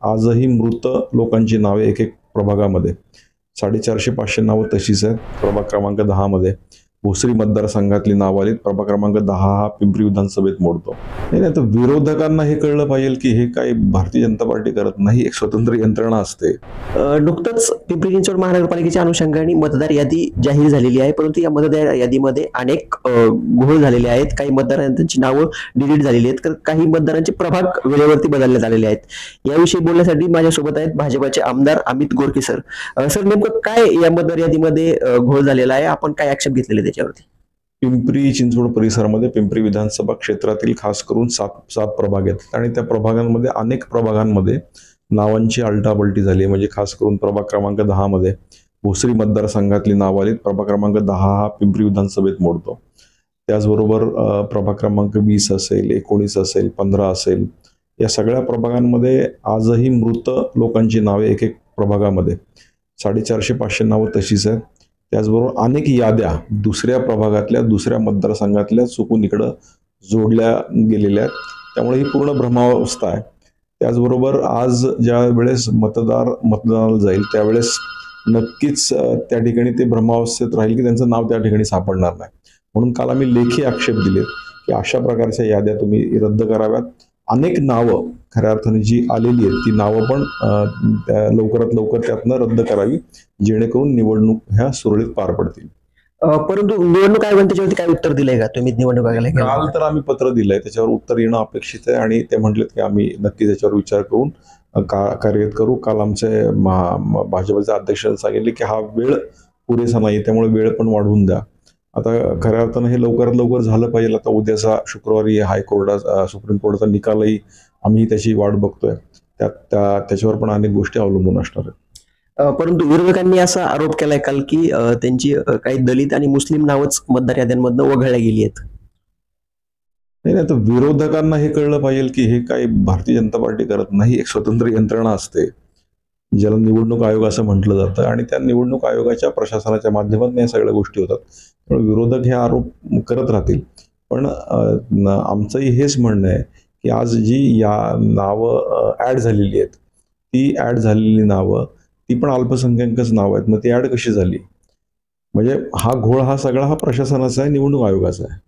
आजही मृत लोकांची नावे एक एक प्रभागामध्ये 450-500 नावं तशीच आहेत. प्रभाग क्रमांक 10 मध्ये भोसरी मतदारसंघातली नावं आली. प्रभाग क्रमांक 10 हा पिंपरी विधानसभेत मोडतो. नाही तर विरोधकांना हे कळलं पाहिजे की हे काही भारतीय जनता पार्टी करत नाही, एक स्वतंत्र यंत्रणा असते. नुकतंच पिंपरी चिंचवड महानगरपालिकेच्या अनुषंगाने मतदार यादी जाहीर झालेली आहे, परंतु या मतदार यादीमध्ये अनेक घोळ झालेले आहेत. काही मतदारांची नावं डिलीट झालेली आहेत, तर काही मतदारांचे प्रभाग वेळेवरती बदलण्यात आलेले आहेत. याविषयी बोलण्यासाठी माझ्यासोबत आहेत भाजपाचे आमदार अमित गोरके सर. सर, नेमकं काय या मतदार यादीमध्ये घोळ झालेला आहे, आपण काय ऍक्शन घेतलेले त्याच्यावरती? पिंपरी चिंचवड परिसरामध्ये पिंपरी विधानसभा क्षेत्रातील खास करून 7 प्रभाग आहेत आणि त्या प्रभागांमध्ये अनेक प्रभागांमध्ये नावांची आलटापलटी झाली. म्हणजे खास करून प्रभाग क्रमांक 10 मध्ये भोसरी मतदारसंघातली नावं आली. प्रभाग क्रमांक 10 हा पिंपरी विधानसभेत मोडतो. त्याचबरोबर प्रभाग क्रमांक 20 असेल, 19 असेल, 15 असेल, या सगळ्या प्रभागांमध्ये आजही मृत लोकांची नावे एक एक प्रभागामध्ये 450-500 नावं तशीच आहेत. त्याचबरोबर अनेक याद्या दुसऱ्या प्रभागातल्या दुसऱ्या मतदारसंघातल्या चुकून इकडं जोडल्या गेलेल्या आहेत. त्यामुळे ही पूर्ण भ्रमावस्था आहे. त्याचबरोबर आज ज्या वेळेस मतदानाला जाईल त्यावेळेस नक्कीच त्या ठिकाणी ते भ्रमावस्थेत राहील की त्यांचं नाव त्या ठिकाणी सापडणार नाही. म्हणून काल आम्ही लेखी आक्षेप दिले की अशा प्रकारच्या याद्या तुम्ही रद्द कराव्यात. अनेक नावं खऱ्या अर्थाने जी आलेली आहेत ती नावं पण लवकरात लवकर त्यातनं रद्द करावी, जेणेकरून निवडणूक ह्या सुरळीत पार पडतील. परंतु निवडणूक आयोगाने त्याच्यावरती काय उत्तर दिलंय का तुम्ही निवडणूक आयोगाला? काल तर आम्ही पत्र दिलंय, त्याच्यावर उत्तर येणं अपेक्षित आहे आणि ते म्हटलेत की आम्ही नक्की त्याच्यावर विचार करून कार्यरत करू. काल आमचे भाजपचे अध्यक्षांनी सांगितले की हा वेळ पुरेसा नाही, त्यामुळे वेळ पण वाढवून द्या. आता खऱ्या अर्थानं हे लवकरात लवकर झालं पाहिजे. आता उद्याचा शुक्रवारी हायकोर्टाचा सुप्रीम कोर्टाचा निकालही आम्ही त्याची वाट बघतोय. त्याच्यावर पण अनेक गोष्टी अवलंबून असणार आहेत. परंतु विरोधकांनी असा आरोप केलाय काल की त्यांची काही दलित आणि मुस्लिम नावच मतदार याद्यांमधनं वगळल्या गेली आहेत. नाही तर विरोधकांना हे कळलं पाहिजे की हे काही भारतीय जनता पार्टी करत नाही, एक स्वतंत्र यंत्रणा असते ज्याला निवडणूक आयोग असं म्हटलं जातं आणि त्या निवडणूक आयोगाच्या प्रशासनाच्या माध्यमातून या सगळ्या गोष्टी होतात. त्यामुळे विरोधक हे आरोप करत राहतील. पण आमचंही हेच म्हणणं आहे की आज जी या नावं ऍड झालेली आहेत ती ऍड झालेली नावं ती पण अल्पसंख्याकच नावं आहेत. मग ती ऍड कशी झाली? म्हणजे हा घोळ हा सगळा प्रशासनाचा आहे, निवडणूक आयोगाचा आहे.